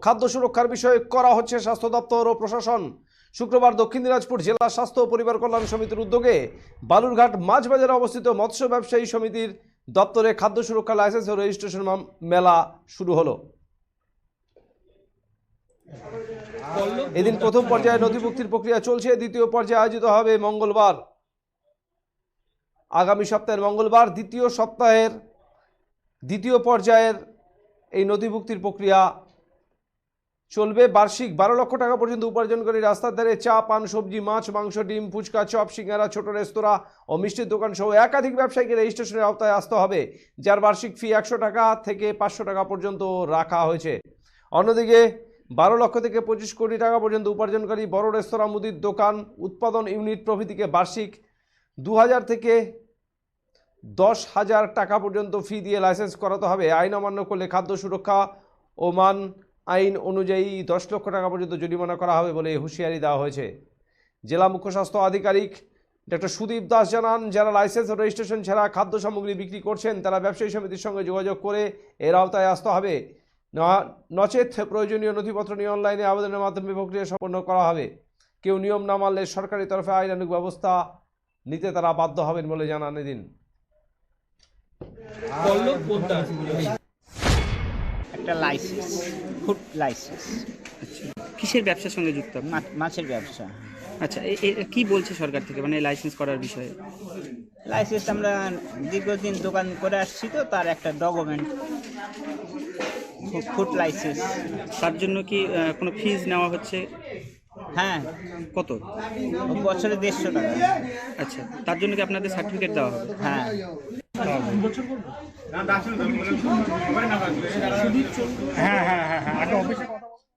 খাদ্য সুরক্ষার বিষয়ে করা হচ্ছে স্বাস্থ্য দপ্তর ও প্রশাসন। শুক্রবার দক্ষিণ দিনাজপুর জেলা স্বাস্থ্য ও পরিবার কল্যাণ সমিতির উদ্যোগে বালুরঘাট মাছ বাজারে অবস্থিত মৎস্য ব্যবসায়ী সমিতির দপ্তরে খাদ্য সুরক্ষা লাইসেন্স ও রেজিস্ট্রেশন মেলা শুরু হলো। এদিন প্রথম পর্যায়ে নথিভুক্তির প্রক্রিয়া চলছে। দ্বিতীয় পর্যায়ে আয়োজিত হবে মঙ্গলবার, আগামী সপ্তাহের মঙ্গলবার দ্বিতীয় পর্যায়ের এই নথিভুক্তির প্রক্রিয়া চলবে। বার্ষিক 12 লক্ষ টাকা পর্যন্ত উপার্জনকারী রাস্তার ধারে চা, পান, সবজি, মাছ, মাংস, ডিম, ফুচকা, চপ, সিঙ্গারা, ছোট রেস্তোরাঁ ও মিষ্টির দোকান সহ একাধিক ব্যবসায়ীকে রেজিস্ট্রেশনের আওতায় আসতে হবে, যার বার্ষিক ফি 100 টাকা থেকে 500 টাকা পর্যন্ত রাখা হয়েছে। অন্যদিকে 12 লক্ষ থেকে 25 কোটি টাকা পর্যন্ত উপার্জনকারী বড় রেস্তোরাঁ, মুদির দোকান, উৎপাদন ইউনিট প্রভৃতিকে বার্ষিক 2000 থেকে 10,000 টাকা পর্যন্ত ফি দিয়ে লাইসেন্স করাতে হবে। আইন অমান্য করলে খাদ্য সুরক্ষা ও মান আইন অনুযায়ী 10 লক্ষ টাকা পর্যন্ত জরিমানা করা হবে বলে হুঁশিয়ারি দেওয়া হয়েছে। জেলা মুখ্য স্বাস্থ্য আধিকারিক ডক্টর সুদীপ দাস জানান, যারা লাইসেন্স ও রেজিস্ট্রেশন ছাড়া খাদ্য সামগ্রী বিক্রি করছেন তারা ব্যবসায়ী সমিতির সঙ্গে যোগাযোগ করে এর আওতায় আসতে হবে, নচেত প্রয়োজনীয় নথিপত্র নিয়ে অনলাইনে আবেদনের মাধ্যমে প্রক্রিয়া সম্পন্ন করা হবে। কেউ নিয়ম না মানলে সরকারি তরফে আইনানুগ ব্যবস্থা নিতে তারা বাধ্য হবেন বলে জানান। এদিন একটা লাইসেন্স, ফুড লাইসেন্স। কিসের ব্যবসার সঙ্গে যুক্ত? মাছের ব্যবসা। আচ্ছা, কি বলছে সরকার থেকে মানে লাইসেন্স করার বিষয়ে? লাইসেন্স আমরা দীর্ঘদিন দোকান করে আসছি, তো তার একটা ডকুমেন্ট, ফুড লাইসেন্স। তার জন্য কি কোনো ফিজ নেওয়া হচ্ছে? হ্যাঁ। কত? বছরে 150 টাকা। আচ্ছা, তার জন্য কি আপনাদের সার্টিফিকেট দেওয়া হবে? হ্যাঁ। হ্যাঁ,